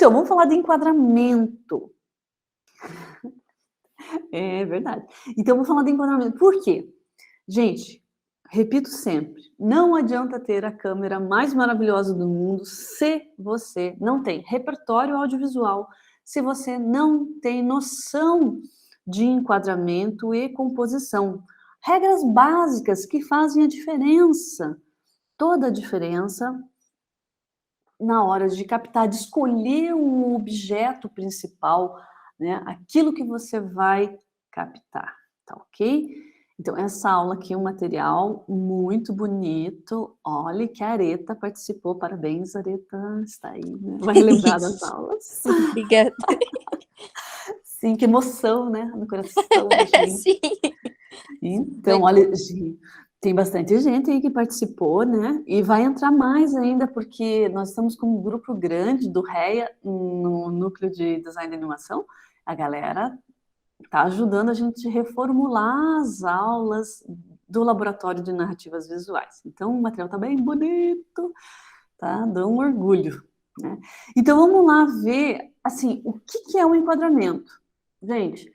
Então, vamos falar de enquadramento. É verdade. Então, vamos falar de enquadramento. Por quê? Gente, repito sempre, não adianta ter a câmera mais maravilhosa do mundo se você não tem repertório audiovisual, se você não tem noção de enquadramento e composição. Regras básicas que fazem a diferença, toda a diferença na hora de captar, de escolher o objeto principal, né? Aquilo que você vai captar, tá ok? Então, essa aula aqui é um material muito bonito. Olha que a Areta participou. Parabéns, Areta, está aí, né? Vai relembrar das aulas. Obrigada. Sim, que emoção, né? No coração da gente. Sim. Então, olha, tem bastante gente aí que participou, né? E vai entrar mais ainda, porque nós estamos com um grupo grande do REA no Núcleo de Design e Animação. A galera está ajudando a gente a reformular as aulas do Laboratório de Narrativas Visuais. Então, o material está bem bonito, tá? Dá um orgulho, né? Então, vamos lá ver, assim, o que é o enquadramento? Gente,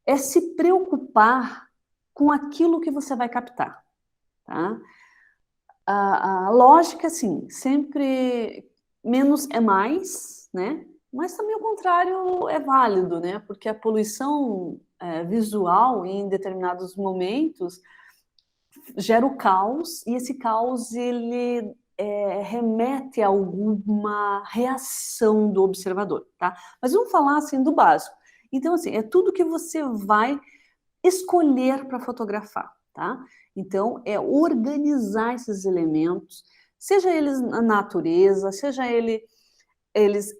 é se preocupar com aquilo que você vai captar, tá? A lógica, assim, sempre menos é mais, né? Mas também o contrário é válido, né? Porque a poluição visual em determinados momentos gera o caos, e esse caos ele remete a alguma reação do observador, tá? Mas vamos falar assim do básico. Então, assim, é tudo que você vai escolher para fotografar, tá? Então, é organizar esses elementos, seja eles na natureza, seja eles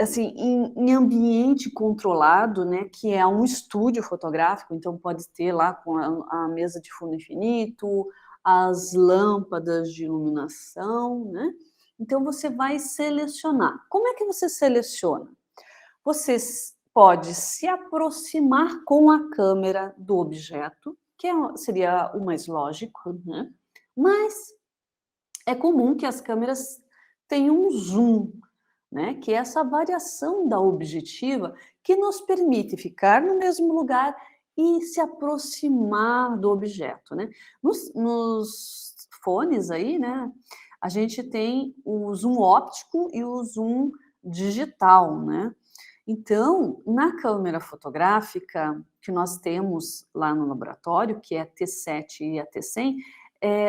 assim, em ambiente controlado, né, que é um estúdio fotográfico, então pode ter lá com a mesa de fundo infinito, as lâmpadas de iluminação, né? Então, você vai selecionar. Como é que você seleciona? Você pode se aproximar com a câmera do objeto, que seria o mais lógico, né? Mas é comum que as câmeras tenham um zoom, né? Que é essa variação da objetiva que nos permite ficar no mesmo lugar e se aproximar do objeto, né? Nos fones aí, né? A gente tem o zoom óptico e o zoom digital, né? Então, na câmera fotográfica que nós temos lá no laboratório, que é a T7 e a T100,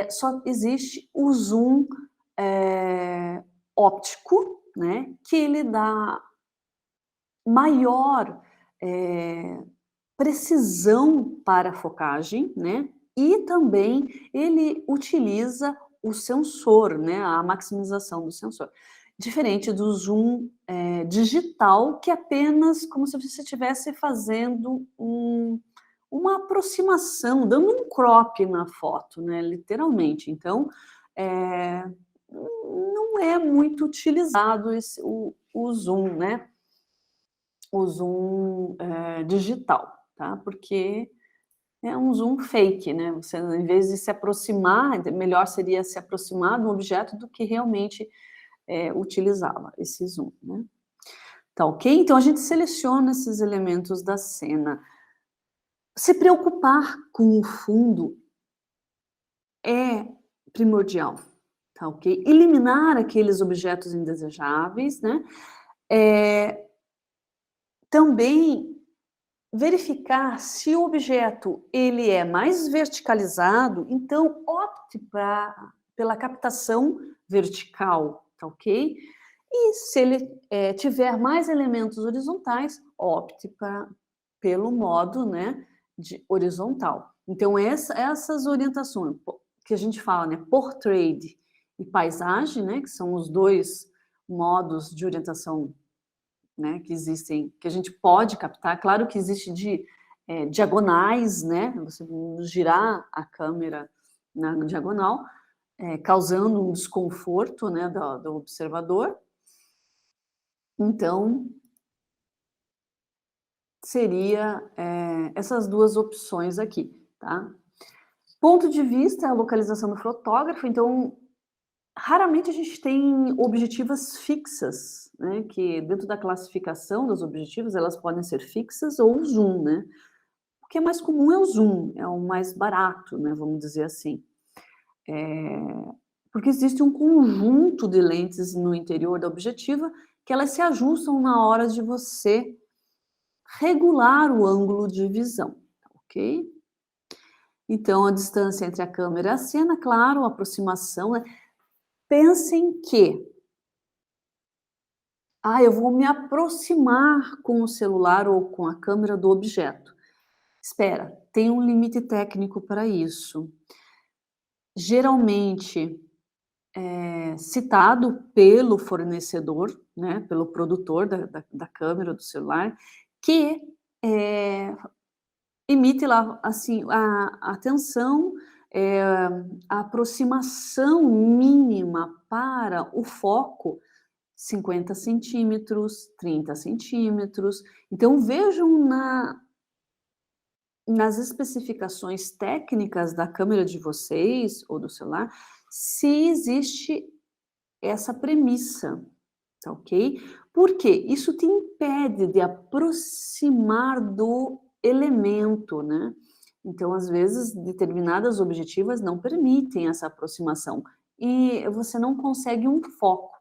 só existe o zoom óptico, né, que ele dá maior precisão para a focagem, né, e também ele utiliza o sensor, né, a maximização do sensor. Diferente do zoom digital, que é apenas como se você estivesse fazendo uma aproximação, dando um crop na foto, né, literalmente. Então, não é muito utilizado o zoom, né? O zoom digital, tá? Porque é um zoom fake, né? Você, em vez de se aproximar, melhor seria se aproximar de um objeto do que realmente utilizava esse zoom, né? Tá ok? Então, a gente seleciona esses elementos da cena. Se preocupar com o fundo é primordial, tá ok? Eliminar aqueles objetos indesejáveis, né? Também verificar se o objeto ele é mais verticalizado, então opte pela captação vertical, tá ok? E se ele tiver mais elementos horizontais, opte pelo modo, né, de horizontal. Então, essas orientações que a gente fala, né, portrait e paisagem, né, que são os dois modos de orientação, né, que existem, que a gente pode captar. Claro que existe diagonais, né, você girar a câmera na diagonal, causando um desconforto, né, do observador. Então, seria essas duas opções aqui, tá? Ponto de vista é a localização do fotógrafo. Então, Raramente a gente tem objetivas fixas, né, que dentro da classificação das objetivas, elas podem ser fixas ou zoom, né. O que é mais comum é o zoom, é o mais barato, né, vamos dizer assim. Porque existe um conjunto de lentes no interior da objetiva que elas se ajustam na hora de você regular o ângulo de visão, ok? Então, a distância entre a câmera e a cena, claro, a aproximação, né? Pensem que, eu vou me aproximar com o celular ou com a câmera do objeto. Espera, tem um limite técnico para isso. Geralmente, citado pelo fornecedor, né, pelo produtor da câmera do celular, que emite lá, assim, a atenção, a aproximação mínima para o foco, 50 centímetros, 30 centímetros. Então vejam nas especificações técnicas da câmera de vocês ou do celular, se existe essa premissa, tá ok? Porque isso te impede de aproximar do elemento, né? Então, às vezes, determinadas objetivas não permitem essa aproximação e você não consegue um foco.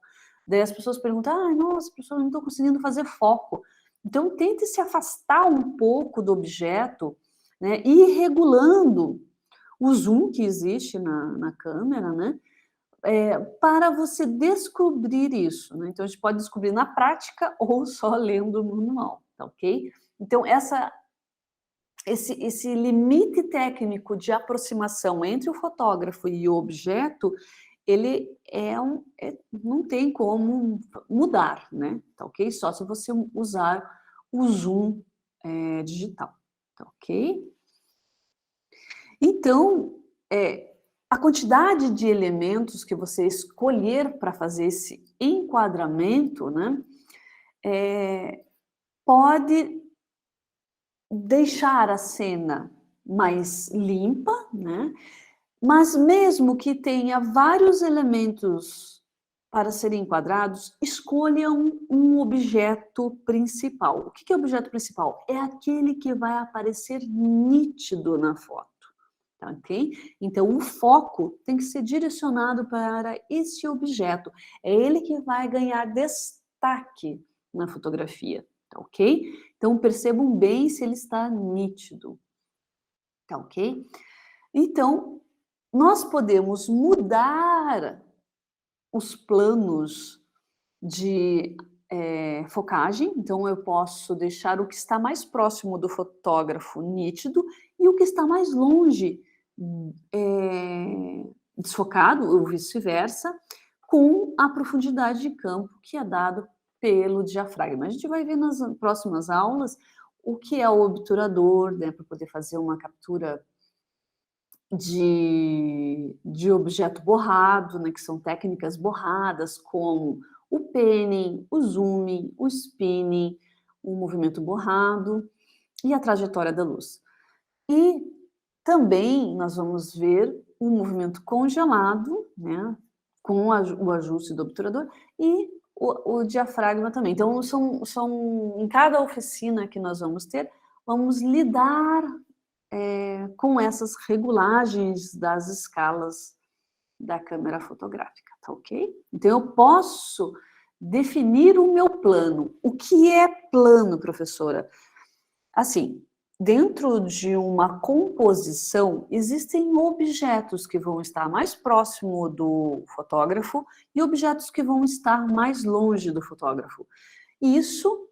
Daí as pessoas perguntam: "Ai, nossa, professor, eu não estou conseguindo fazer foco". Então, tente se afastar um pouco do objeto, né, e ir regulando o zoom que existe na câmera, né, para você descobrir isso, né. Então a gente pode descobrir na prática ou só lendo o manual, tá ok? Então esse limite técnico de aproximação entre o fotógrafo e o objeto, ele não tem como mudar, né, tá ok? Só se você usar o zoom, digital, tá ok? Então, a quantidade de elementos que você escolher para fazer esse enquadramento, né, pode deixar a cena mais limpa, né, mas mesmo que tenha vários elementos para serem enquadrados, escolha um objeto principal. O que é objeto principal? É aquele que vai aparecer nítido na foto. Tá, ok? Então, o foco tem que ser direcionado para esse objeto. É ele que vai ganhar destaque na fotografia, tá ok? Então, percebam bem se ele está nítido, tá ok? Então, nós podemos mudar os planos de focagem, então eu posso deixar o que está mais próximo do fotógrafo nítido e o que está mais longe desfocado, ou vice-versa, com a profundidade de campo que é dado pelo diafragma. A gente vai ver nas próximas aulas o que é o obturador, né, para poder fazer uma captura de objeto borrado, né, que são técnicas borradas, como o penning, o zooming, o spinning, o movimento borrado e a trajetória da luz. E também nós vamos ver o movimento congelado, né, com o ajuste do obturador e o diafragma também. Então, em cada oficina que nós vamos ter, vamos lidar com essas regulagens das escalas da câmera fotográfica, tá ok? Então, eu posso definir o meu plano. O que é plano, professora? Assim, dentro de uma composição, existem objetos que vão estar mais próximo do fotógrafo e objetos que vão estar mais longe do fotógrafo. Isso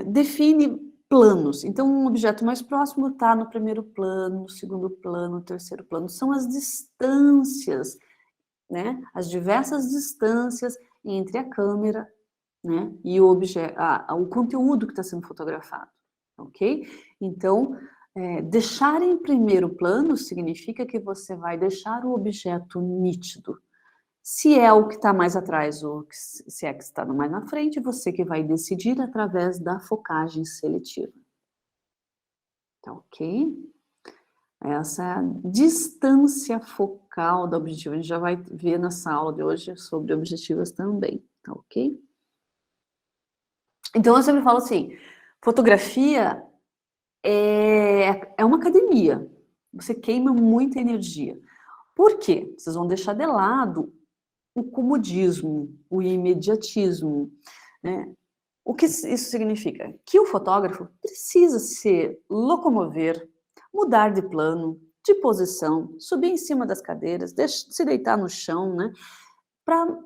define planos. Então, um objeto mais próximo está no primeiro plano, no segundo plano, no terceiro plano. São as distâncias, né? As diversas distâncias entre a câmera, né, e o conteúdo que está sendo fotografado, ok? Então, deixar em primeiro plano significa que você vai deixar o objeto nítido. Se é o que está mais atrás ou se é que está mais na frente, você que vai decidir através da focagem seletiva. Tá ok? Essa é a distância focal. focal da objetiva. A gente já vai ver nessa aula de hoje sobre objetivas também, tá ok? Então, eu sempre falo assim, fotografia é uma academia. Você queima muita energia. Por quê? Vocês vão deixar de lado o comodismo, o imediatismo, né? O que isso significa? Que o fotógrafo precisa se locomover, mudar de plano, de posição, subir em cima das cadeiras, se deitar no chão, né? Para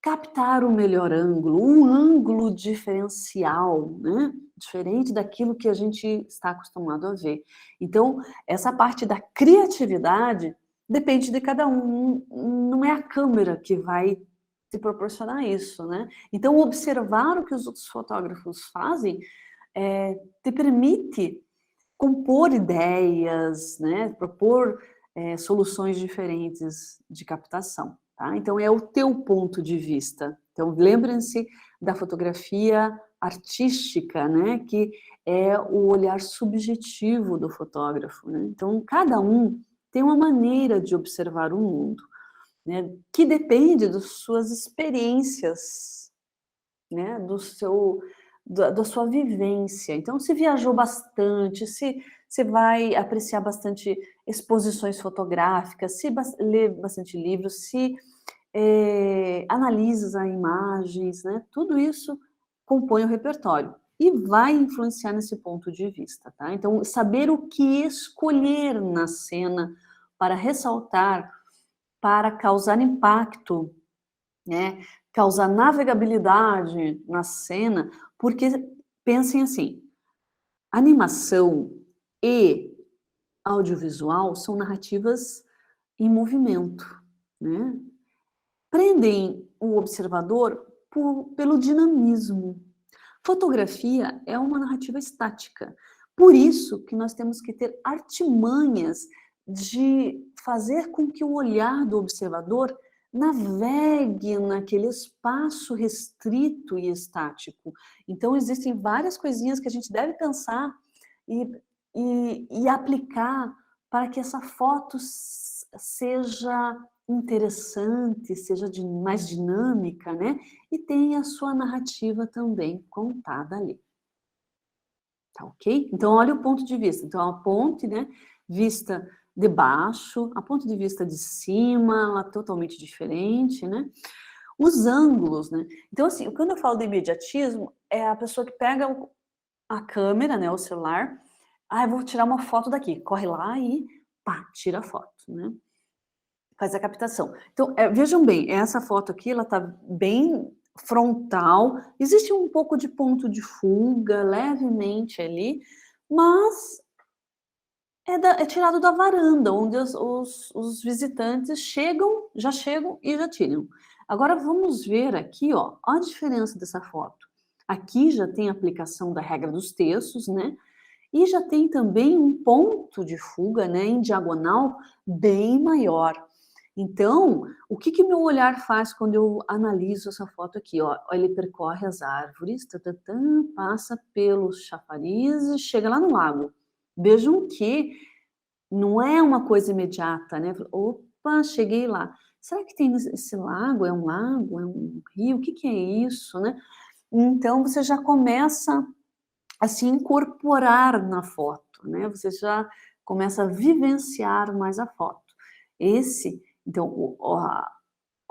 captar o melhor ângulo, um ângulo diferencial, né? Diferente daquilo que a gente está acostumado a ver. Então, essa parte da criatividade depende de cada um, não é a câmera que vai te proporcionar isso, né? Então, observar o que os outros fotógrafos fazem te permite compor ideias, né? Propor soluções diferentes de captação. Tá? Então, é o teu ponto de vista. Então, lembrem-se da fotografia artística, né? Que é o olhar subjetivo do fotógrafo. Né? Então, cada um tem uma maneira de observar o mundo, né? Que depende das suas experiências, né? Da sua vivência. Então, se viajou bastante, se você vai apreciar bastante exposições fotográficas, se lê bastante livros, se analisa imagens, né? Tudo isso compõe o repertório e vai influenciar nesse ponto de vista, tá? Então, saber o que escolher na cena para ressaltar, para causar impacto, né? Causar navegabilidade na cena, porque pensem assim, animação e audiovisual são narrativas em movimento, né? Prendem o observador pelo dinamismo. Fotografia é uma narrativa estática. Por isso que nós temos que ter artimanhas de fazer com que o olhar do observador navegue naquele espaço restrito e estático. Então, existem várias coisinhas que a gente deve pensar e aplicar para que essa foto seja interessante, seja mais dinâmica, né? E tenha a sua narrativa também contada ali. Tá ok? Então, olha o ponto de vista. Então, a ponte, né, vista de baixo, a ponto de vista de cima, ela é totalmente diferente, né? Os ângulos, né? Então, assim, quando eu falo de imediatismo, é a pessoa que pega a câmera, né, o celular, eu vou tirar uma foto daqui, corre lá e pá, tira a foto, né? Faz a captação. Então, vejam bem, essa foto aqui, ela tá bem frontal, existe um pouco de ponto de fuga, levemente ali, mas é tirado da varanda, onde os visitantes já chegam e já tiram. Agora vamos ver aqui, ó, a diferença dessa foto. Aqui já tem a aplicação da regra dos terços, né? E já tem também um ponto de fuga, né, em diagonal bem maior. Então, o que meu olhar faz quando eu analiso essa foto aqui? Ó, ele percorre as árvores, passa pelos chafarizes, chega lá no lago. Vejam que não é uma coisa imediata, né? Opa, cheguei lá. Será que tem esse lago? É um lago? É um rio? O que é isso, né? Então, você já começa a se incorporar na foto, né? Você já começa a vivenciar mais a foto. Então,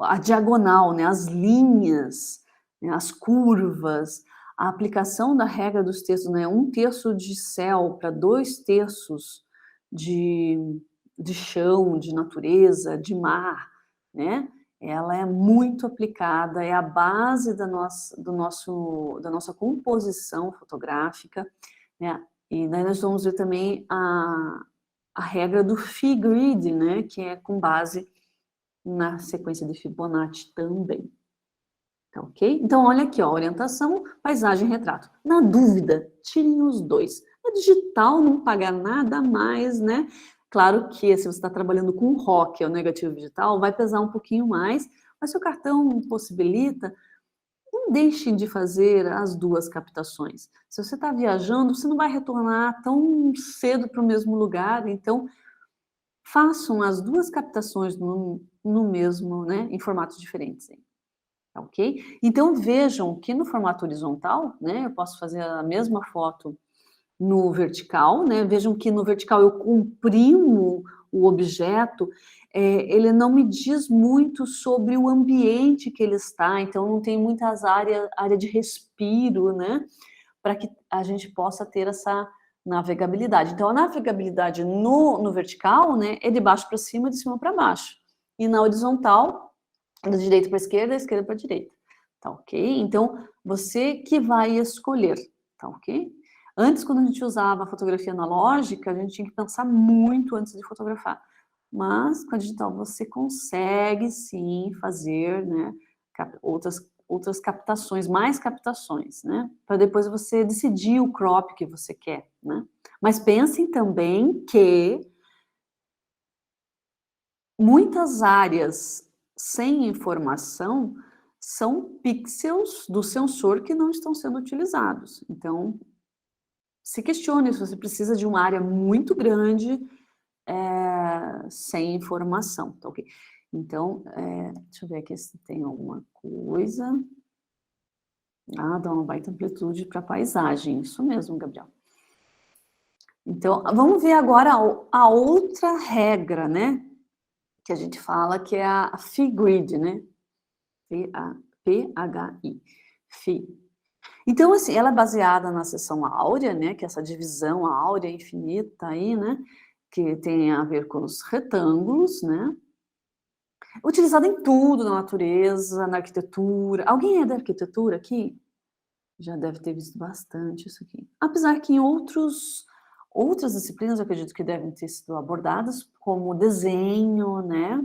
a diagonal, né? As linhas, né? As curvas, a aplicação da regra dos terços, né? 1/3 de céu para 2/3 de chão, de natureza, de mar, né? Ela é muito aplicada, é a base da nossa composição fotográfica, né? E daí nós vamos ver também a regra do Phi Grid, né? Que é com base na sequência de Fibonacci também. Tá ok? Então, olha aqui, ó, orientação, paisagem, retrato. Na dúvida, tirem os dois. A digital não paga nada mais, né? Claro que se você está trabalhando com RAW, que é o negativo digital, vai pesar um pouquinho mais, mas se o cartão possibilita, não deixem de fazer as duas captações. Se você está viajando, você não vai retornar tão cedo para o mesmo lugar, então façam as duas captações no mesmo, né, em formatos diferentes. Tá ok? Então vejam que no formato horizontal, né, eu posso fazer a mesma foto no vertical, né? Vejam que no vertical eu comprimo o objeto, ele não me diz muito sobre o ambiente que ele está, então não tem muitas área de respiro, né? Para que a gente possa ter essa navegabilidade. Então, a navegabilidade no vertical, né, é de baixo para cima, de cima para baixo. E na horizontal, da direita para a esquerda, da esquerda para a direita. Tá ok? Então, você que vai escolher, tá ok? Antes, quando a gente usava a fotografia analógica, a gente tinha que pensar muito antes de fotografar. Mas, com a digital, você consegue, sim, fazer, né, outras captações, mais captações, né? Para depois você decidir o crop que você quer, né? Mas pensem também que muitas áreas sem informação são pixels do sensor que não estão sendo utilizados. Então, se questione se você precisa de uma área muito grande sem informação, tá ok? Então, deixa eu ver aqui se tem alguma coisa. Ah, dá uma baita amplitude para a paisagem, isso mesmo, Gabriel. Então, vamos ver agora a outra regra, né? Que a gente fala que é a Phi-Grid, né? P-H-I, Phi. Então, assim, ela é baseada na seção áurea, né? Que é essa divisão áurea infinita aí, né? Que tem a ver com os retângulos, né? Utilizada em tudo, na natureza, na arquitetura. Alguém é da arquitetura aqui? Já deve ter visto bastante isso aqui. Apesar que em outras disciplinas, eu acredito que devem ter sido abordadas, como desenho, né?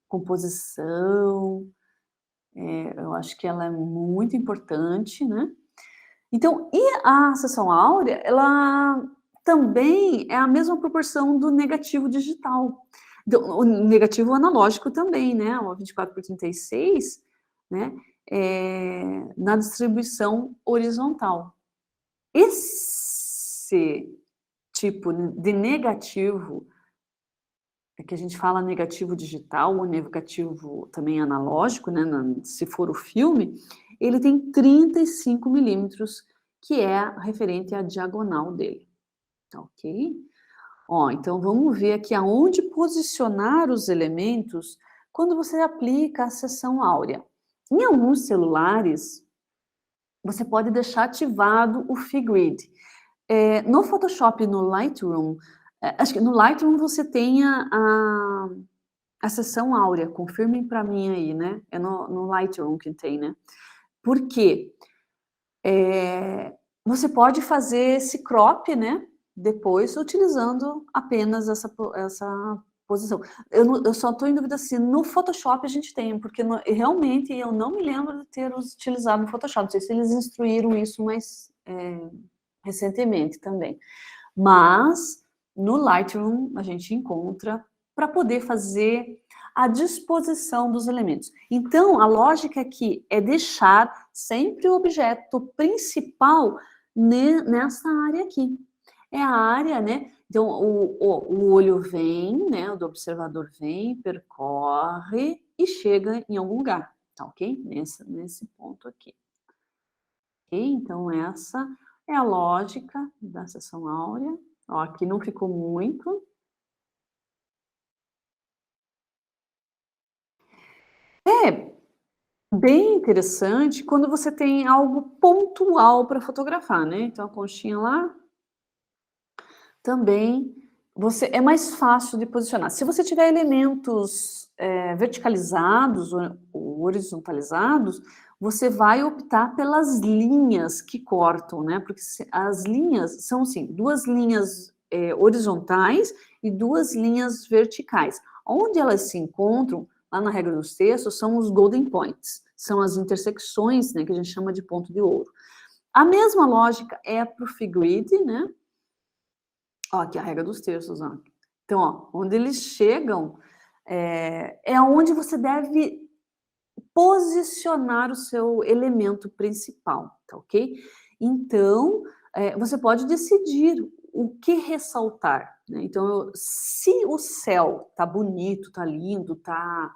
Composição. Eu acho que ela é muito importante, né? Então, e a seção áurea, ela também é a mesma proporção do negativo digital. O negativo analógico também, né? O 24:36, né? Na distribuição horizontal. Esse tipo de negativo, que a gente fala negativo digital ou negativo também analógico, né? Se for o filme, ele tem 35 milímetros, que é referente à diagonal dele, tá ok? Ó, então vamos ver aqui aonde posicionar os elementos quando você aplica a seção áurea. Em alguns celulares, você pode deixar ativado o Phi-Grid. No Photoshop e no Lightroom, acho que no Lightroom você tem a seção áurea, confirmem para mim aí, né? É no Lightroom que tem, né? Por quê? Você pode fazer esse crop, né? Depois, utilizando apenas essa posição. Eu só estou em dúvida se no Photoshop a gente tem, porque realmente eu não me lembro de ter utilizado no Photoshop. Não sei se eles instruíram isso mais recentemente também. Mas no Lightroom a gente encontra para poder fazer a disposição dos elementos. Então, a lógica aqui é deixar sempre o objeto principal nessa área aqui. É a área, né? Então, o olho vem, né? O do observador vem, percorre e chega em algum lugar, tá ok? Nesse ponto aqui. Ok? Então, essa é a lógica da seção áurea. Ó, aqui não ficou muito. É bem interessante quando você tem algo pontual para fotografar, né? Então, a conchinha lá também é mais fácil de posicionar. Se você tiver elementos verticalizados ou horizontalizados, você vai optar pelas linhas que cortam, né? Porque as linhas são, assim, duas linhas horizontais e duas linhas verticais. Onde elas se encontram, lá na regra dos textos, são os golden points, são as intersecções, né, que a gente chama de ponto de ouro. A mesma lógica é para o Phi-Grid, né? Ó, aqui a regra dos terços, ó. Então, ó, onde eles chegam é onde você deve posicionar o seu elemento principal, tá ok? Então, você pode decidir o que ressaltar, né? Então, se o céu tá bonito, tá lindo, tá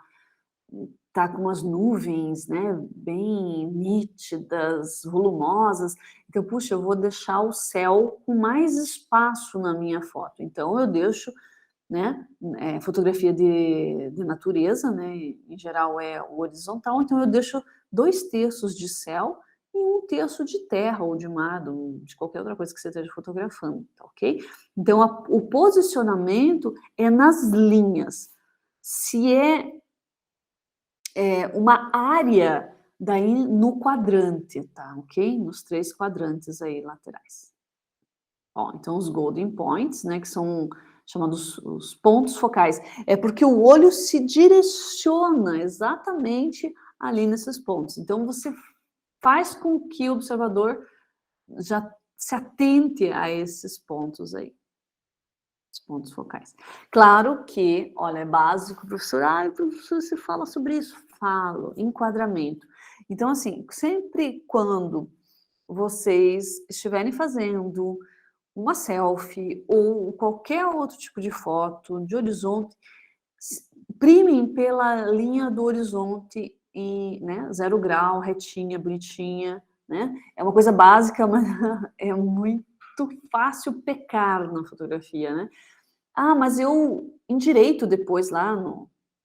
com umas nuvens, né, bem nítidas, volumosas, então, puxa, eu vou deixar o céu com mais espaço na minha foto. Então eu deixo, né, fotografia de natureza, né, em geral é o horizontal, então eu deixo 2/3 de céu e 1/3 de terra ou de mar, de qualquer outra coisa que você esteja fotografando, tá ok? Então o posicionamento é nas linhas. Se é uma área daí no quadrante, tá ok? Nos 3 quadrantes aí laterais. Ó, então os golden points, né, que são chamados os pontos focais, é porque o olho se direciona exatamente ali nesses pontos. Então você faz com que o observador já se atente a esses pontos aí, os pontos focais. Claro que, olha, é básico, professor, professor, você fala sobre isso? Falo, enquadramento. Então, assim, sempre quando vocês estiverem fazendo uma selfie ou qualquer outro tipo de foto de horizonte, primem pela linha do horizonte e, né, 0 grau, retinha, bonitinha, né? É uma coisa básica, mas é muito fácil pecar na fotografia, né? Ah, mas eu endireito depois lá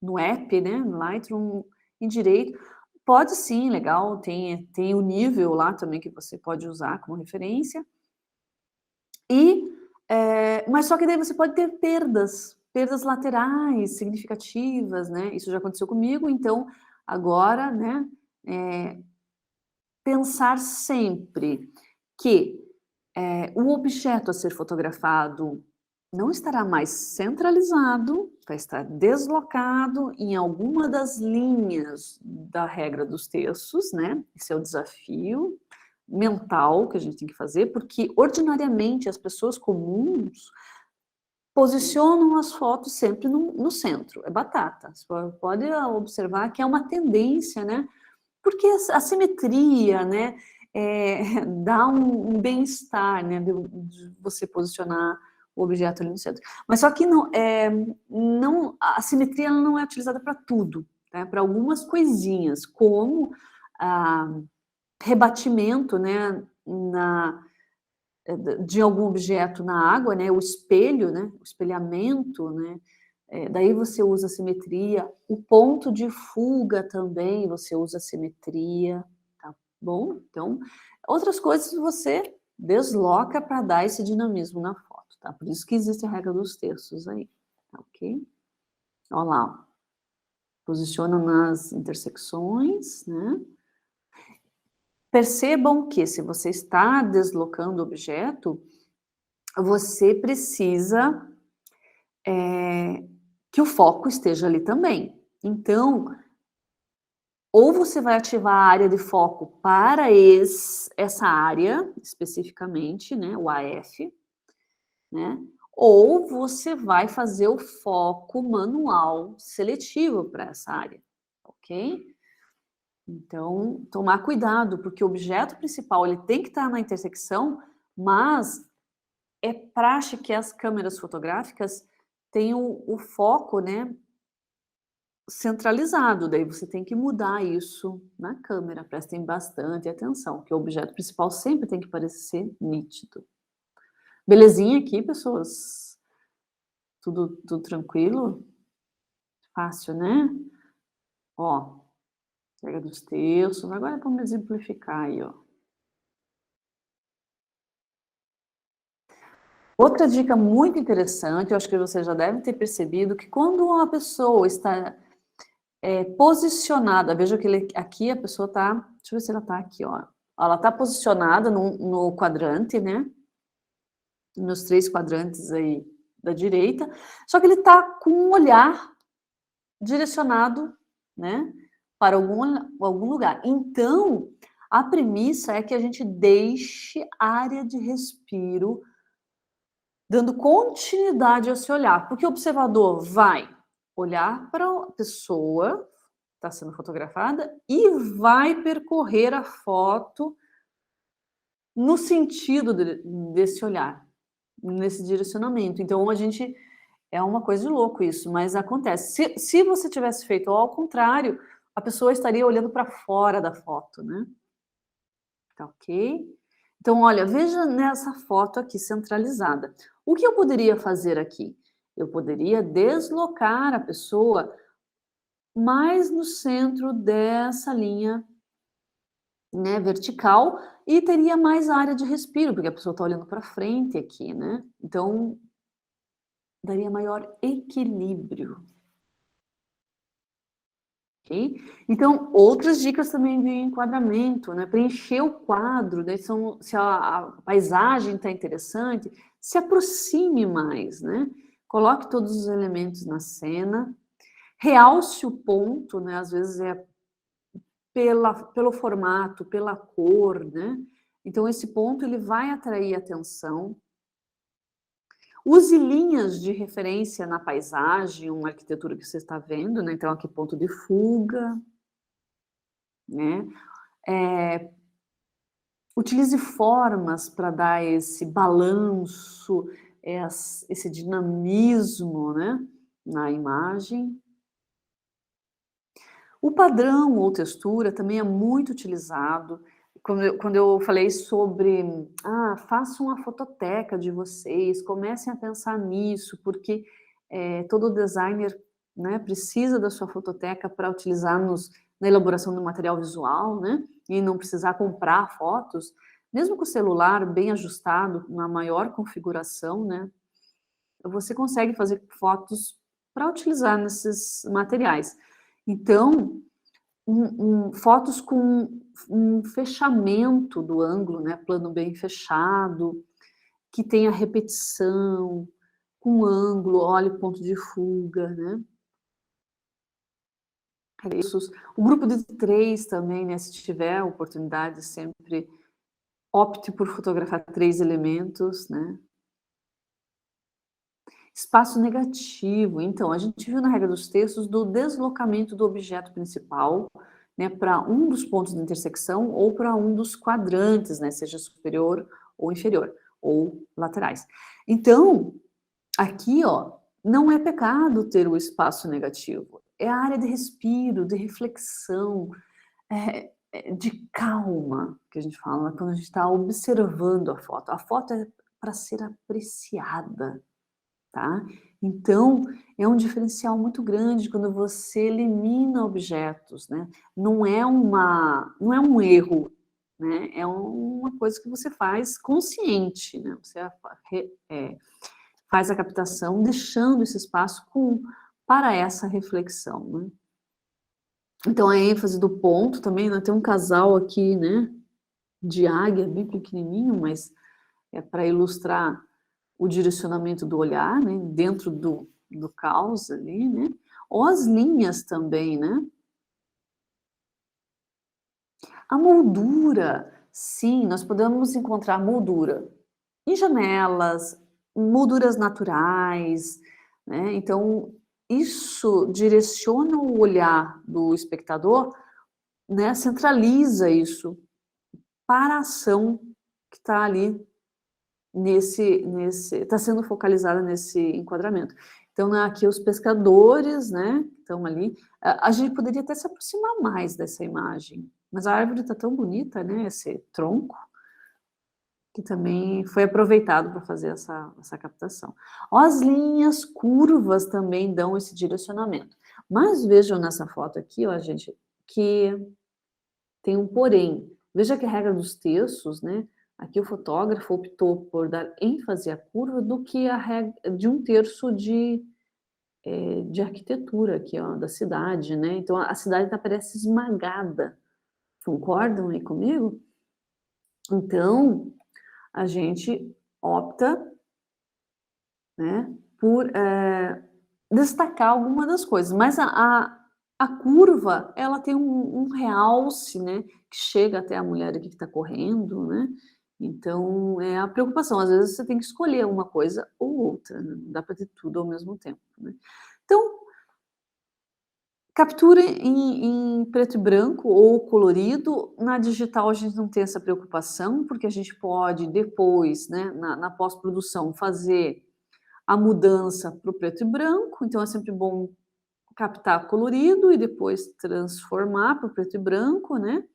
no app, né, no Lightroom, endireito. Pode sim, legal, tem o nível lá também que você pode usar como referência. Mas só que daí você pode ter perdas laterais significativas, né, isso já aconteceu comigo, então agora, né, pensar sempre que, o objeto a ser fotografado não estará mais centralizado, vai estar deslocado em alguma das linhas da regra dos terços, né, esse é o desafio mental que a gente tem que fazer, porque ordinariamente as pessoas comuns posicionam as fotos sempre no centro, é batata. Você pode observar que é uma tendência, né? Porque a simetria, né, dá um bem-estar, né, de você posicionar o objeto ali no centro. Mas só que a simetria ela não é utilizada para tudo, né? Para algumas coisinhas, como rebatimento, né, de algum objeto na água, né, o espelho, né, o espelhamento, né, daí você usa simetria, o ponto de fuga também você usa simetria, tá bom? Então, outras coisas você desloca para dar esse dinamismo na foto, tá? Por isso que existe a regra dos terços aí, tá ok? Olha lá, ó. Posiciona nas intersecções, né? Percebam que se você está deslocando o objeto, você precisa que o foco esteja ali também. Então, ou você vai ativar a área de foco para essa área, especificamente, né, o AF, né, ou você vai fazer o foco manual seletivo para essa área, ok? Então, tomar cuidado, porque o objeto principal ele tem que estar na intersecção, mas é praxe que as câmeras fotográficas tenham o foco, né, centralizado, daí você tem que mudar isso na câmera, prestem bastante atenção, que o objeto principal sempre tem que parecer nítido. Belezinha aqui, pessoas? Tudo tranquilo? Fácil, né? Ó, pega dos terços, agora vamos exemplificar aí, ó. Outra dica muito interessante, eu acho que você já deve ter percebido, que quando uma pessoa está posicionada, veja que aqui a pessoa está, deixa eu ver se ela está aqui, ó. Ela está posicionada no quadrante, né? Nos 3 quadrantes aí da direita, só que ele está com um olhar direcionado, né, para algum lugar. Então, a premissa é que a gente deixe área de respiro, dando continuidade a esse olhar, porque o observador vai olhar para a pessoa que está sendo fotografada e vai percorrer a foto no sentido desse olhar. nesse direcionamento. Então, a gente... É uma coisa de louco isso, mas acontece. Se você tivesse feito ao contrário, a pessoa estaria olhando para fora da foto, né? Tá ok? Então, olha, veja nessa foto aqui centralizada. O que eu poderia fazer aqui? Eu poderia deslocar a pessoa mais no centro dessa linha, né, vertical, e teria mais área de respiro, porque a pessoa está olhando para frente aqui, né? Então, daria maior equilíbrio. Ok? Então, outras dicas também de enquadramento, né? Preencher o quadro, né? Se a paisagem está interessante, se aproxime mais, né? Coloque todos os elementos na cena, realce o ponto, né? Às vezes é pelo formato, pela cor, né? Então, esse ponto ele vai atrair atenção. Use linhas de referência na paisagem, uma arquitetura que você está vendo, né? Então, aqui ponto de fuga, né? Utilize formas para dar esse balanço, esse dinamismo, né, na imagem. O padrão ou textura também é muito utilizado. Quando eu falei sobre, façam uma fototeca de vocês, comecem a pensar nisso, porque todo designer, né, precisa da sua fototeca para utilizar na elaboração do material visual, né, e não precisar comprar fotos, mesmo com o celular bem ajustado, na maior configuração, né, você consegue fazer fotos para utilizar nesses materiais. Então, fotos com um fechamento do ângulo, né, plano bem fechado, que tenha repetição, com ângulo, olhe ponto de fuga, né? O grupo de 3 também, né, se tiver oportunidade, sempre opte por fotografar 3 elementos, né? Espaço negativo. Então, a gente viu na regra dos textos do deslocamento do objeto principal, né, para um dos pontos de intersecção ou para um dos quadrantes, né, seja superior ou inferior, ou laterais. Então, aqui, ó, não é pecado ter o espaço negativo. É a área de respiro, de reflexão, de calma, que a gente fala, quando a gente está observando a foto. A foto é para ser apreciada, tá? Então, é um diferencial muito grande quando você elimina objetos, né? Não é um erro, né? É uma coisa que você faz consciente, né? Você faz a captação deixando esse espaço para essa reflexão, né? Então, a ênfase do ponto também, né? Tem um casal aqui, né? De águia, bem pequenininho, mas é para ilustrar o direcionamento do olhar, né, dentro do caos ali, né, ou as linhas também, né. A moldura, sim, nós podemos encontrar moldura em janelas, molduras naturais, né, então isso direciona o olhar do espectador, né, centraliza isso para a ação que está ali está sendo focalizada nesse enquadramento. Então, né, aqui os pescadores, né, estão ali. A gente poderia até se aproximar mais dessa imagem, mas a árvore está tão bonita, né, esse tronco, que também foi aproveitado para fazer essa captação. As linhas curvas também dão esse direcionamento. Mas vejam nessa foto aqui, ó, gente, que tem um porém. Veja que a regra dos terços, né? Aqui o fotógrafo optou por dar ênfase à curva do que a regra de um terço de arquitetura aqui, ó, da cidade, né? Então a cidade parece esmagada. Concordam aí comigo? Então a gente opta, né, por destacar alguma das coisas, mas a curva ela tem um realce, né, que chega até a mulher aqui que está correndo, né? Então é a preocupação. Às vezes você tem que escolher uma coisa ou outra, né? Não dá para ter tudo ao mesmo tempo, né? Então Captura em preto e branco ou colorido, na digital a gente não tem essa preocupação, porque a gente pode depois, né, na pós-produção, fazer a mudança para o preto e branco, então é sempre bom captar colorido e depois transformar para o preto e branco, né.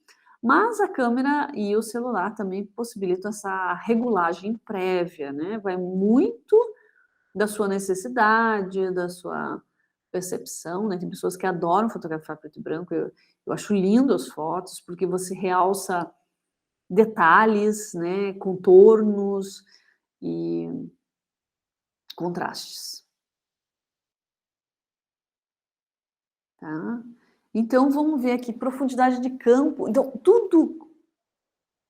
Mas a câmera e o celular também possibilitam essa regulagem prévia, né, vai muito da sua necessidade, da sua percepção, né, tem pessoas que adoram fotografar preto e branco, eu acho lindo as fotos, porque você realça detalhes, né, contornos e contrastes, tá. Então vamos ver aqui, profundidade de campo, então tudo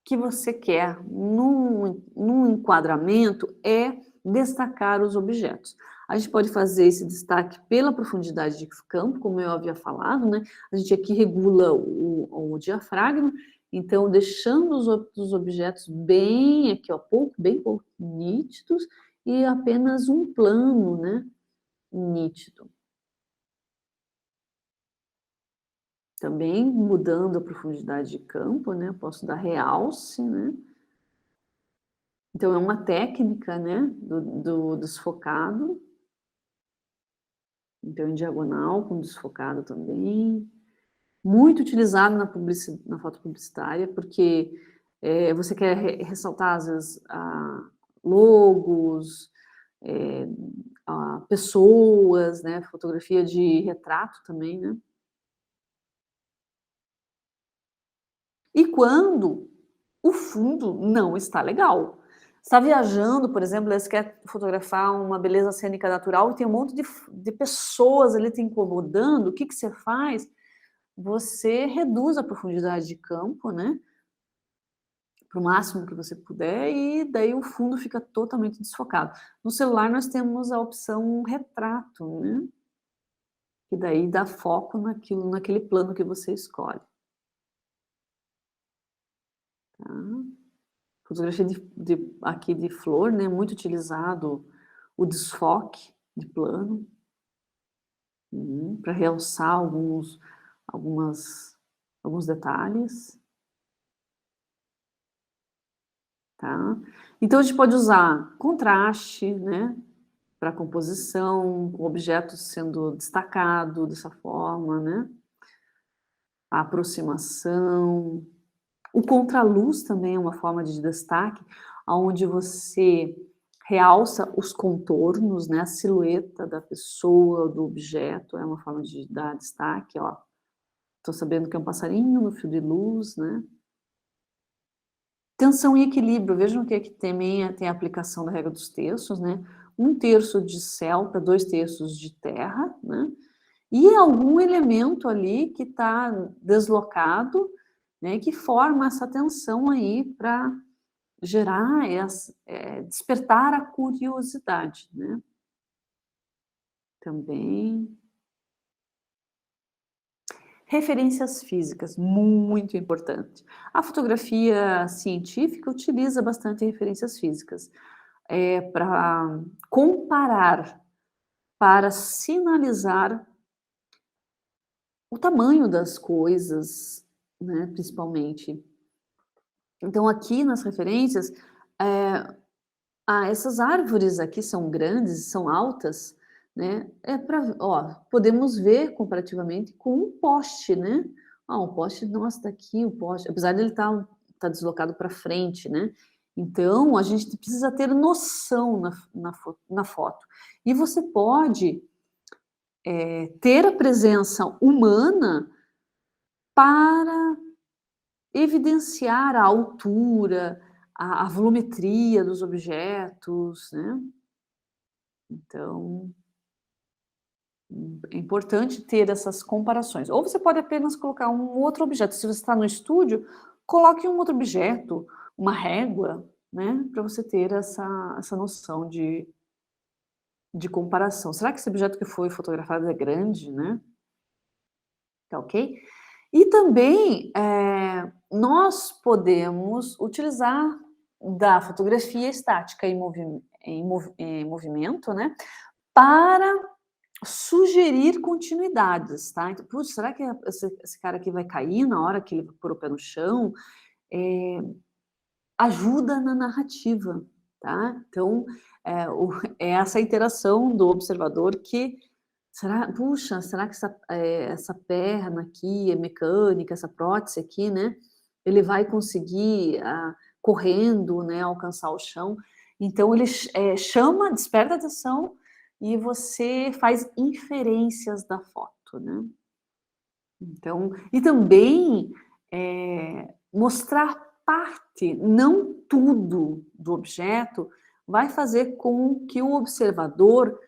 que você quer num enquadramento é destacar os objetos. A gente pode fazer esse destaque pela profundidade de campo, como eu havia falado, né? A gente aqui regula o diafragma, então deixando os objetos bem aqui, ó, bem pouco nítidos e apenas um plano, né, nítido. Também mudando a profundidade de campo, né? Eu posso dar realce, né? Então é uma técnica, né, do desfocado, então em diagonal com desfocado também, muito utilizado na foto publicitária, porque, você quer ressaltar às vezes, logos, eh, pessoas, né, fotografia de retrato também, né. E quando o fundo não está legal. Está viajando, por exemplo, aí você quer fotografar uma beleza cênica natural e tem um monte de pessoas ali te incomodando, o que que você faz? Você reduz a profundidade de campo, né, para o máximo que você puder e daí o fundo fica totalmente desfocado. No celular nós temos a opção retrato, né, que daí dá foco naquele plano que você escolhe, tá. Fotografia aqui de flor, né, muito utilizado o desfoque de plano, para realçar algumas alguns detalhes, tá. Então a gente pode usar contraste, né, para composição, com objetos sendo destacado dessa forma, né, a aproximação. O contraluz também é uma forma de destaque, aonde você realça os contornos, né, a silhueta da pessoa, do objeto, é uma forma de dar destaque, ó. Tô sabendo que é um passarinho no fio de luz, né. Tensão e equilíbrio, vejam que aqui também tem a aplicação da regra dos terços, né. 1/3 de céu para 2/3 de terra, né. E algum elemento ali que está deslocado, né, que forma essa tensão aí para gerar despertar a curiosidade, né, também. Referências físicas, muito importante. A fotografia científica utiliza bastante referências físicas, para comparar, para sinalizar o tamanho das coisas, né, principalmente. Então aqui nas referências, eh essas árvores aqui são grandes, são altas, né, podemos ver comparativamente com um poste, né. Um poste, nossa, tá aqui o poste, apesar dele tá deslocado para frente, né. Então, a gente precisa ter noção na foto. E você pode, ter a presença humana para evidenciar a altura, a volumetria dos objetos, né. Então, é importante ter essas comparações. Ou você pode apenas colocar um outro objeto. Se você está no estúdio, coloque um outro objeto, uma régua, né, para você ter essa noção de comparação. Será que esse objeto que foi fotografado é grande, né? Tá ok? E também, nós podemos utilizar da fotografia estática em movimento, né, para sugerir continuidades, tá? Então, putz, será que esse cara aqui vai cair na hora que ele pôr o pé no chão? Ajuda na narrativa, tá? Então, é essa interação do observador que puxa, será que essa perna aqui é mecânica, essa prótese aqui, né? Ele vai conseguir, correndo, né, alcançar o chão. Então, ele chama, desperta a atenção e você faz inferências da foto, né? Então, e também mostrar parte, não tudo do objeto, vai fazer com que o observador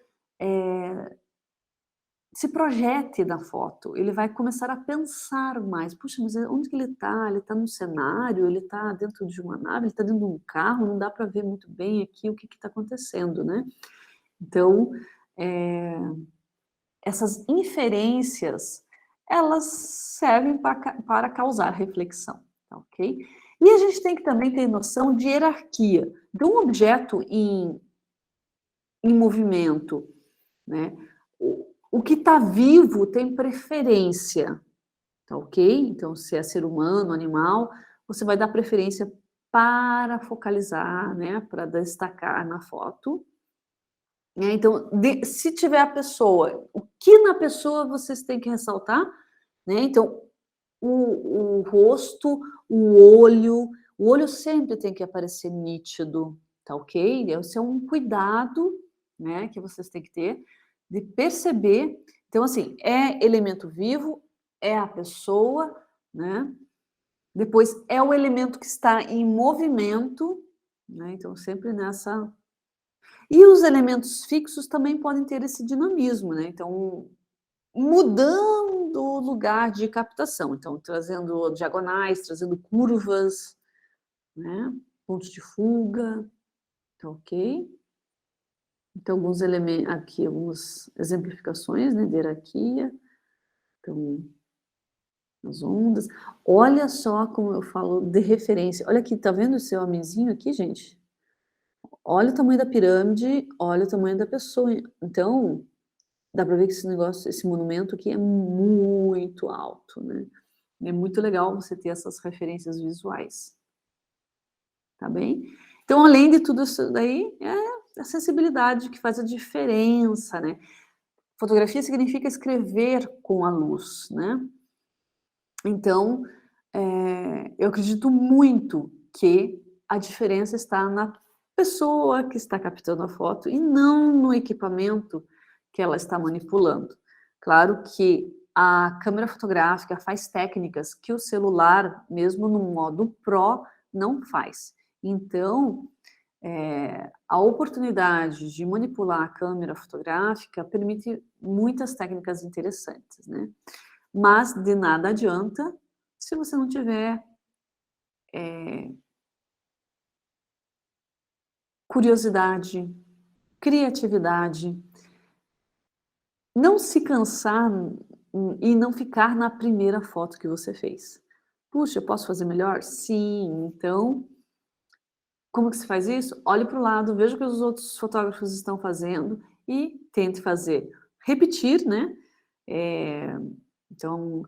se projete na foto. Ele vai começar a pensar mais. Puxa, mas onde que ele está? Ele está num cenário? Ele está dentro de uma nave? Ele está dentro de um carro? Não dá para ver muito bem aqui o que está acontecendo, né? Então, essas inferências, elas servem para causar reflexão, tá, ok? E a gente tem que também ter noção de hierarquia. Então, um objeto em movimento, né? O que está vivo tem preferência, tá, ok? Então, se é ser humano, animal, você vai dar preferência para focalizar, né? Para destacar na foto. Então, se tiver a pessoa, o que na pessoa vocês têm que ressaltar, né? Então, o rosto, o olho sempre tem que aparecer nítido, tá ok? Esse é um cuidado, né, que vocês têm que ter, de perceber. Então, assim, é elemento vivo, é a pessoa, né? Depois, é o elemento que está em movimento, né? Então, sempre nessa... E os elementos fixos também podem ter esse dinamismo, né? Então, mudando o lugar de captação, então trazendo diagonais, trazendo curvas, né? Pontos de fuga, tá ok? Então, alguns elementos aqui, algumas exemplificações, né, de hierarquia. Então, as ondas. Olha só como eu falo de referência. Olha aqui, tá vendo esse homenzinho aqui, gente? Olha o tamanho da pirâmide, olha o tamanho da pessoa. Então, dá para ver que esse negócio, esse monumento aqui é muito alto, né? É muito legal você ter essas referências visuais, tá bem? Então, além de tudo isso daí, é a sensibilidade que faz a diferença, né? Fotografia significa escrever com a luz, né? Então, eu acredito muito que a diferença está na pessoa que está captando a foto e não no equipamento que ela está manipulando. Claro que a câmera fotográfica faz técnicas que o celular, mesmo no modo Pro, não faz. Então, a oportunidade de manipular a câmera fotográfica permite muitas técnicas interessantes, né? Mas de nada adianta se você não tiver curiosidade, criatividade, não se cansar e não ficar na primeira foto que você fez. Puxa, eu posso fazer melhor? Sim, então, como que se faz isso? Olhe para o lado, veja o que os outros fotógrafos estão fazendo e tente fazer. Repetir, né? Então,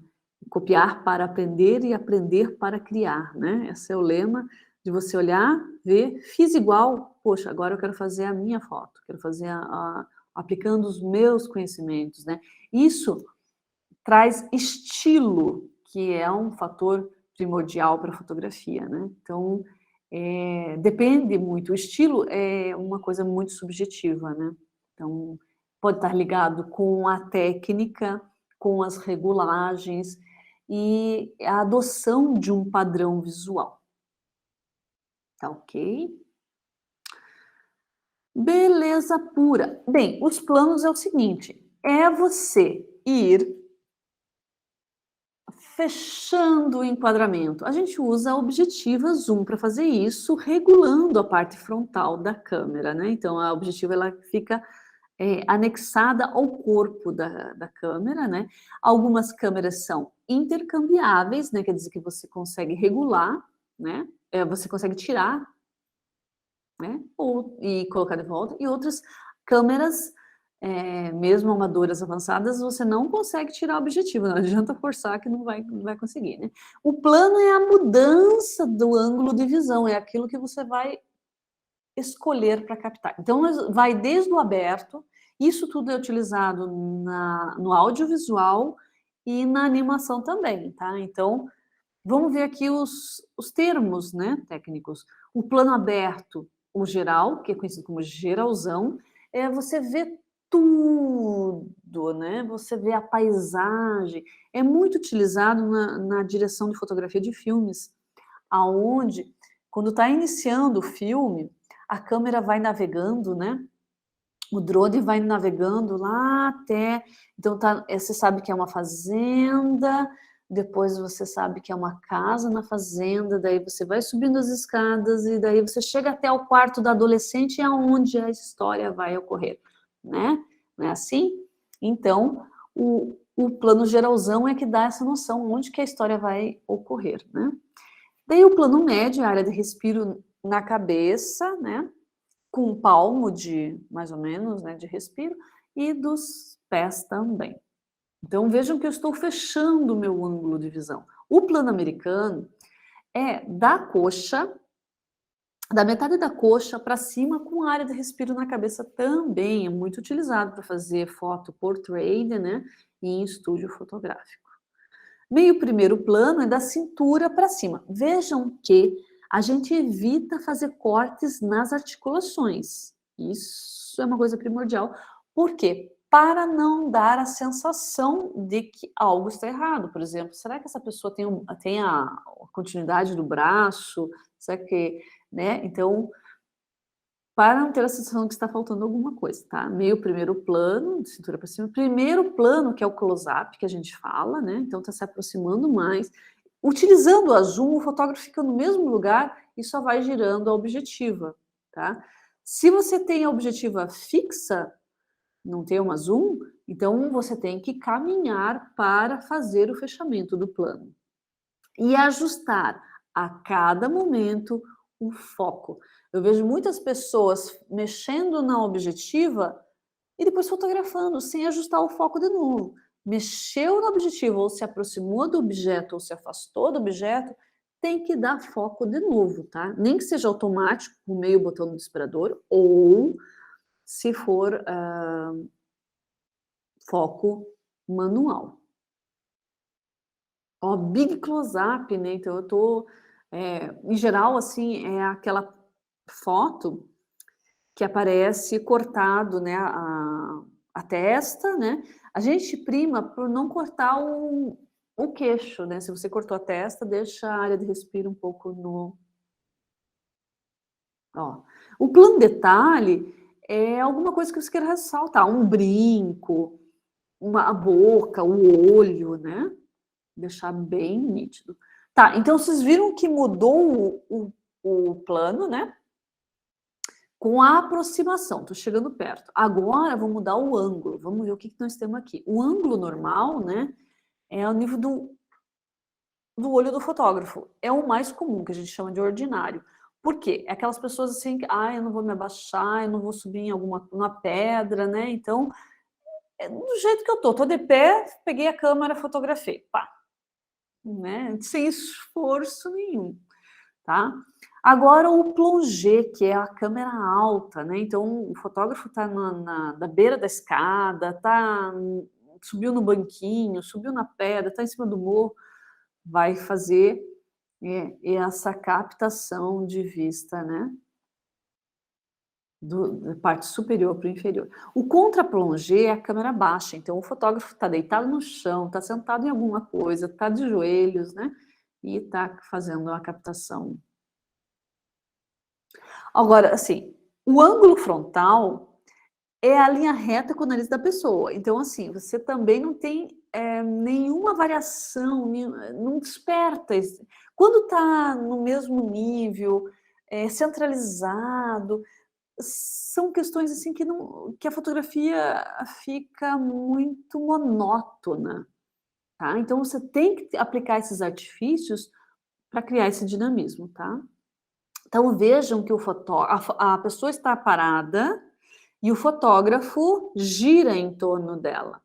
copiar para aprender e aprender para criar, né? Esse é o lema de você olhar, ver, fiz igual, poxa, agora eu quero fazer a minha foto, quero fazer aplicando os meus conhecimentos, né? Isso traz estilo, que é um fator primordial para a fotografia, né? Então, depende muito. O estilo é uma coisa muito subjetiva, né? Então, pode estar ligado com a técnica, com as regulagens e a adoção de um padrão visual. Tá ok? Beleza pura. Bem, os planos é o seguinte, é você ir fechando o enquadramento. A gente usa a objetiva zoom para fazer isso, regulando a parte frontal da câmera, né? Então, a objetiva ela fica anexada ao corpo da câmera, né? Algumas câmeras são intercambiáveis, né? Quer dizer que você consegue regular, né? Você consegue tirar, né? E colocar de volta. E outras câmeras mesmo amadoras avançadas, você não consegue tirar o objetivo, não adianta forçar que não vai conseguir, né? O plano é a mudança do ângulo de visão, é aquilo que você vai escolher para captar. Então, vai desde o aberto, isso tudo é utilizado no audiovisual e na animação também, tá? Então, vamos ver aqui os termos, né, técnicos. O plano aberto, o geral, que é conhecido como geralzão, você vê tudo, né? Você vê a paisagem. É muito utilizado na direção de fotografia de filmes, aonde, quando está iniciando o filme, a câmera vai navegando, né? O drone vai navegando lá até. Então, você sabe que é uma fazenda, depois você sabe que é uma casa na fazenda, daí você vai subindo as escadas e daí você chega até o quarto da adolescente, aonde a história vai ocorrer, né? Não é assim? Então, o plano geralzão é que dá essa noção onde que a história vai ocorrer, né? Daí o plano médio, a área de respiro na cabeça, né? Com um palmo de, mais ou menos, né, de respiro, e dos pés também. Então, vejam que eu estou fechando o meu ângulo de visão. O plano americano é da coxa, da metade da coxa para cima, com área de respiro na cabeça também. É muito utilizado para fazer foto portrait, né, e em estúdio fotográfico. Meio primeiro plano é da cintura para cima. Vejam que a gente evita fazer cortes nas articulações. Isso é uma coisa primordial. Por quê? Para não dar a sensação de que algo está errado. Por exemplo, será que essa pessoa tem a continuidade do braço? Será que, né? Então, para não ter a sensação de que está faltando alguma coisa, tá? Meio primeiro plano, de cintura para cima. Primeiro plano, que é o close-up, que a gente fala, né? Então, está se aproximando mais. Utilizando a zoom, o fotógrafo fica no mesmo lugar e só vai girando a objetiva, tá? Se você tem a objetiva fixa, não tem uma zoom, então você tem que caminhar para fazer o fechamento do plano. E ajustar a cada momento o foco. Eu vejo muitas pessoas mexendo na objetiva e depois fotografando, sem ajustar o foco de novo. Mexeu no objetivo, ou se aproximou do objeto, ou se afastou do objeto, tem que dar foco de novo, tá? Nem que seja automático, com meio botão do disparador, ou se for foco manual. Ó, big close-up, né? Então eu tô, em geral, assim, é aquela foto que aparece cortado, né, a testa, né? A gente prima por não cortar o queixo, né? Se você cortou a testa, deixa a área de respiro um pouco no. Ó. O plano detalhe é alguma coisa que você queira ressaltar, um brinco, a boca, o olho, né? Deixar bem nítido. Tá, então vocês viram que mudou o plano, né? Com a aproximação, tô chegando perto. Agora vou mudar o ângulo, vamos ver o que nós temos aqui. O ângulo normal, né, é o nível do olho do fotógrafo. É o mais comum, que a gente chama de ordinário. Por quê? É aquelas pessoas assim, que, eu não vou me abaixar, eu não vou subir em uma pedra, né? Então, do jeito que eu tô de pé, peguei a câmera, fotografei, pá, né? Sem esforço nenhum, tá? Agora o plongé, que é a câmera alta, né? Então o fotógrafo está na beira da escada, subiu no banquinho, subiu na pedra, está em cima do morro, vai fazer essa captação de vista, né? Da parte superior para o inferior. O contra-plongé é a câmera baixa, então o fotógrafo está deitado no chão, está sentado em alguma coisa, está de joelhos, né? E está fazendo uma captação. Agora, assim, o ângulo frontal é a linha reta com o nariz da pessoa. Então, assim, você também não tem nenhuma variação, não desperta. Quando está no mesmo nível, centralizado, são questões assim que a fotografia fica muito monótona, tá? Então você tem que aplicar esses artifícios para criar esse dinamismo, tá? Então vejam que a pessoa está parada e o fotógrafo gira em torno dela.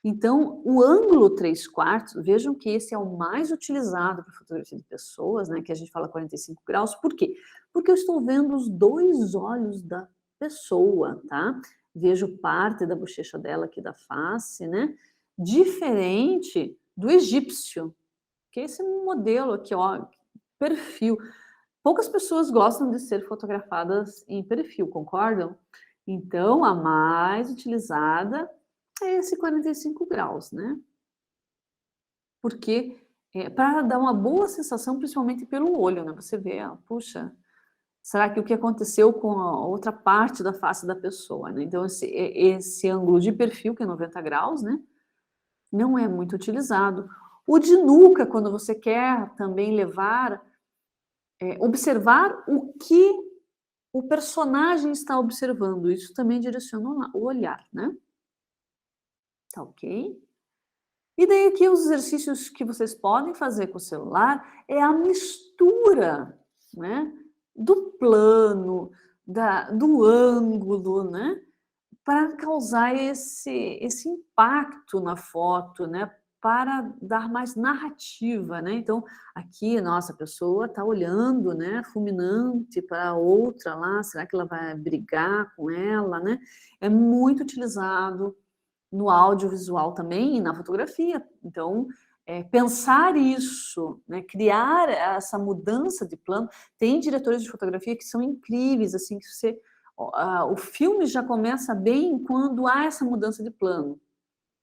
Então, o ângulo 3/4, vejam que esse é o mais utilizado para fotografia de pessoas, né, que a gente fala 45 graus, por quê? Porque eu estou vendo os 2 olhos da pessoa, tá? Vejo parte da bochecha dela aqui da face, né? Diferente do egípcio, que é esse modelo aqui, ó, perfil. Poucas pessoas gostam de ser fotografadas em perfil, concordam? Então, a mais utilizada é esse 45 graus, né? Porque para dar uma boa sensação, principalmente pelo olho, né? Você vê, ó, puxa, será que o que aconteceu com a outra parte da face da pessoa, né? Então, esse ângulo de perfil, que é 90 graus, né? Não é muito utilizado. O de nuca, quando você quer também levar, observar o que o personagem está observando, isso também direciona o olhar, né? Tá ok? E daí aqui os exercícios que vocês podem fazer com o celular é a mistura, né, do plano, do ângulo, né, para causar esse impacto na foto, né, para dar mais narrativa, né. Então, aqui, nossa, a pessoa está olhando, né, fulminante para a outra lá, será que ela vai brigar com ela, né. É muito utilizado no audiovisual também e na fotografia. Então, pensar isso, né, criar essa mudança de plano. Tem diretores de fotografia que são incríveis, assim, que o filme já começa bem quando há essa mudança de plano,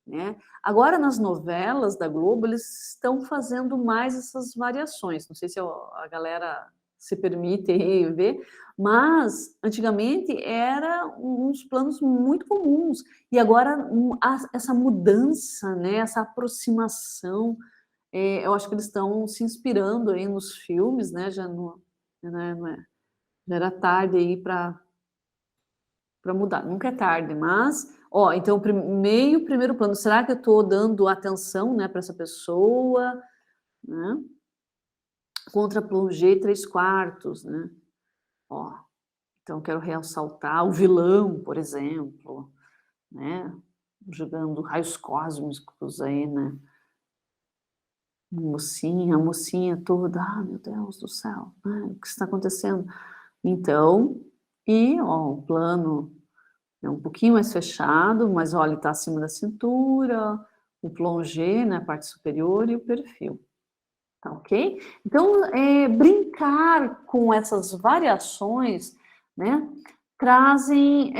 né? Agora, nas novelas da Globo, eles estão fazendo mais essas variações. Não sei se a galera se permite aí ver, mas antigamente era uns planos muito comuns. E agora essa mudança, né, essa aproximação, eu acho que eles estão se inspirando aí nos filmes, né? Já já era tarde aí para mudar. Nunca é tarde, mas, ó, então primeiro plano, será que eu estou dando atenção, né, para essa pessoa, né? Contra plongé 3/4, né? Ó, então quero ressaltar o vilão, por exemplo, né? Jogando raios cósmicos aí, né? A mocinha toda, ah, meu Deus do céu, o que está acontecendo? Então, ó, o plano é um pouquinho mais fechado, mas olha, ele está acima da cintura, o plongé, né, a parte superior e o perfil, tá ok? Então, brincar com essas variações, né, trazem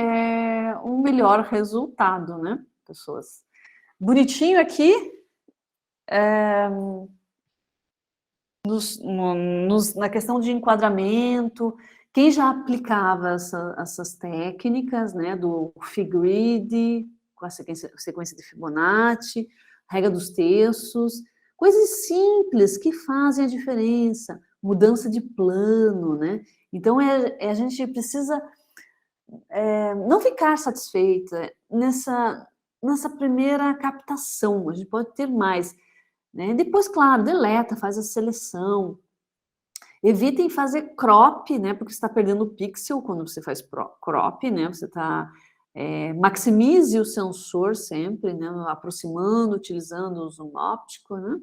um melhor resultado, né, pessoas? Bonitinho aqui, na questão de enquadramento, quem já aplicava essas técnicas, né, do Figrid, com a sequência de Fibonacci, regra dos terços, coisas simples que fazem a diferença, mudança de plano, né? Então, a gente precisa não ficar satisfeita nessa primeira captação, a gente pode ter mais, né? Depois, claro, deleta, faz a seleção. Evitem fazer crop, né? Porque você está perdendo pixel quando você faz crop, né? Você está... maximize o sensor sempre, né? Aproximando, utilizando o zoom óptico, né?